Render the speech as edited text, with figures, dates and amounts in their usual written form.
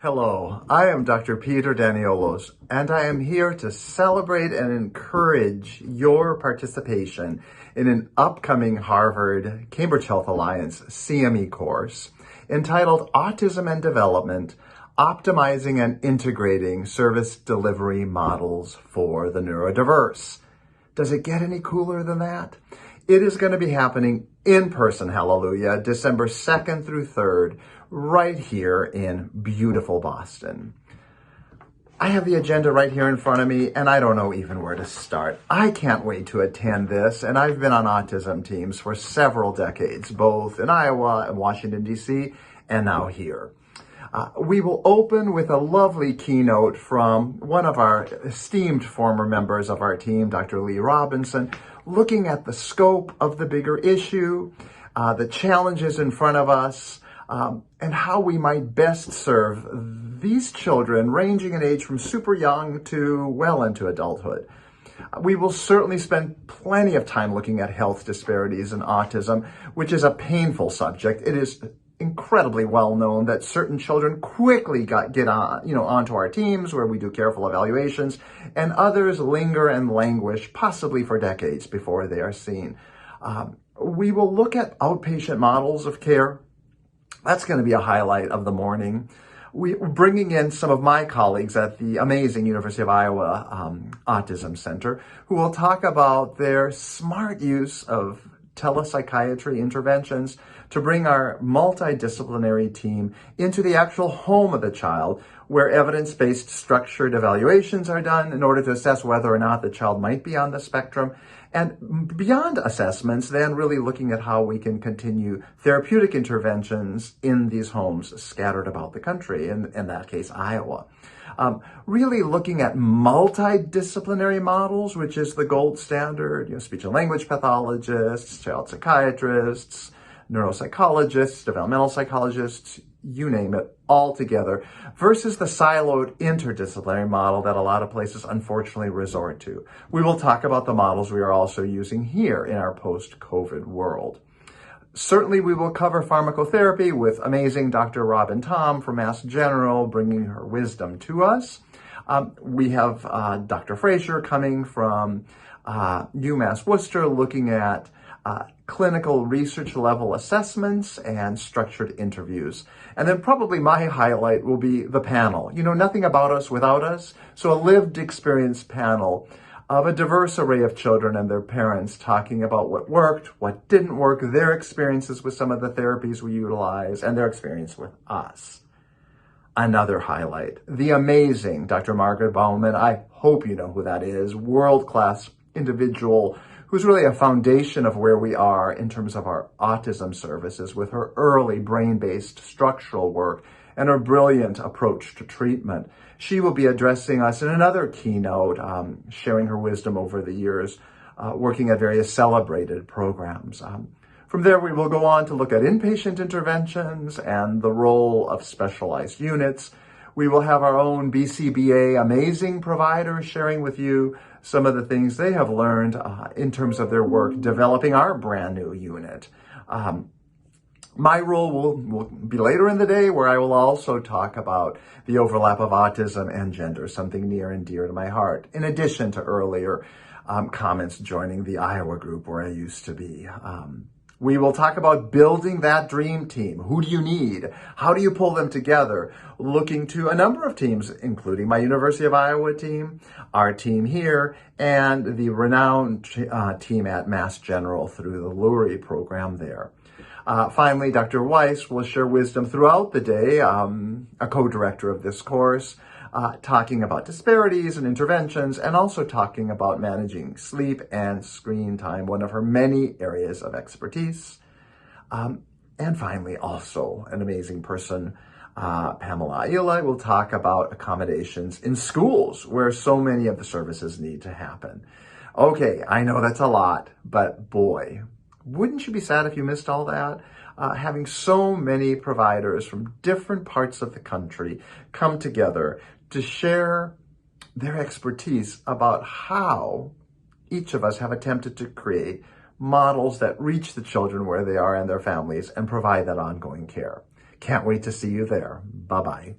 Hello, I am Dr. Peter Daniolos, and I am here to celebrate and encourage your participation in an upcoming Harvard Cambridge Health Alliance CME course entitled Autism and Development, Optimizing and Integrating Service Delivery Models for the Neurodiverse. Does it get any cooler than that? It is going to be happening in person, hallelujah, December 2nd through 3rd, right here in beautiful Boston. I have the agenda right here in front of me, and I don't know even where to start. I can't wait to attend this, and I've been on autism teams for several decades, both in Iowa and Washington, D.C., and now here. We will open with a lovely keynote from one of our esteemed former members of our team, Dr. Lee Robinson, looking at the scope of the bigger issue, the challenges in front of us, and how we might best serve these children ranging in age from super young to well into adulthood. We will certainly spend plenty of time looking at health disparities in autism, which is a painful subject. It is incredibly well known that certain children quickly get onto our teams where we do careful evaluations, and others linger and languish possibly for decades before they are seen. We will look at outpatient models of care. That's going to be a highlight of the morning. We're bringing in some of my colleagues at the amazing University of Iowa Autism Center, who will talk about their smart use of telepsychiatry interventions to bring our multidisciplinary team into the actual home of the child, where evidence-based structured evaluations are done in order to assess whether or not the child might be on the spectrum. And beyond assessments, then really looking at how we can continue therapeutic interventions in these homes scattered about the country, in that case, Iowa. Really looking at multidisciplinary models, which is the gold standard, speech and language pathologists, child psychiatrists, neuropsychologists, developmental psychologists, you name it, all together, versus the siloed interdisciplinary model that a lot of places unfortunately resort to. We will talk about the models we are also using here in our post-COVID world. Certainly, we will cover pharmacotherapy with amazing Dr. Robin Tom from Mass General bringing her wisdom to us. We have Dr. Frazier coming from UMass Worcester looking at clinical research level assessments and structured interviews. And then probably my highlight will be the panel. Nothing about us without us. So a lived experience panel of a diverse array of children and their parents talking about what worked, what didn't work, their experiences with some of the therapies we utilize, and their experience with us. Another highlight, the amazing Dr. Margaret Bauman. I hope you know who that is, world-class individual who's really a foundation of where we are in terms of our autism services with her early brain-based structural work and her brilliant approach to treatment. She will be addressing us in another keynote, sharing her wisdom over the years, working at various celebrated programs. From there, we will go on to look at inpatient interventions and the role of specialized units. We will have our own BCBA amazing providers sharing with you some of the things they have learned in terms of their work developing our brand new unit. My role will be later in the day, where I will also talk about the overlap of autism and gender, something near and dear to my heart, in addition to earlier comments joining the Iowa group where I used to be. We will talk about building that dream team. Who do you need? How do you pull them together? Looking to a number of teams, including my University of Iowa team, our team here, and the renowned team at Mass General through the Lurie program there. Finally, Dr. Weiss will share wisdom throughout the day, a co-director of this course, talking about disparities and interventions, and also talking about managing sleep and screen time, one of her many areas of expertise. And finally, also an amazing person, Pamela Eli, will talk about accommodations in schools where so many of the services need to happen. Okay, I know that's a lot, but boy, wouldn't you be sad if you missed all that? Having so many providers from different parts of the country come together to share their expertise about how each of us have attempted to create models that reach the children where they are and their families and provide that ongoing care. Can't wait to see you there. Bye-bye.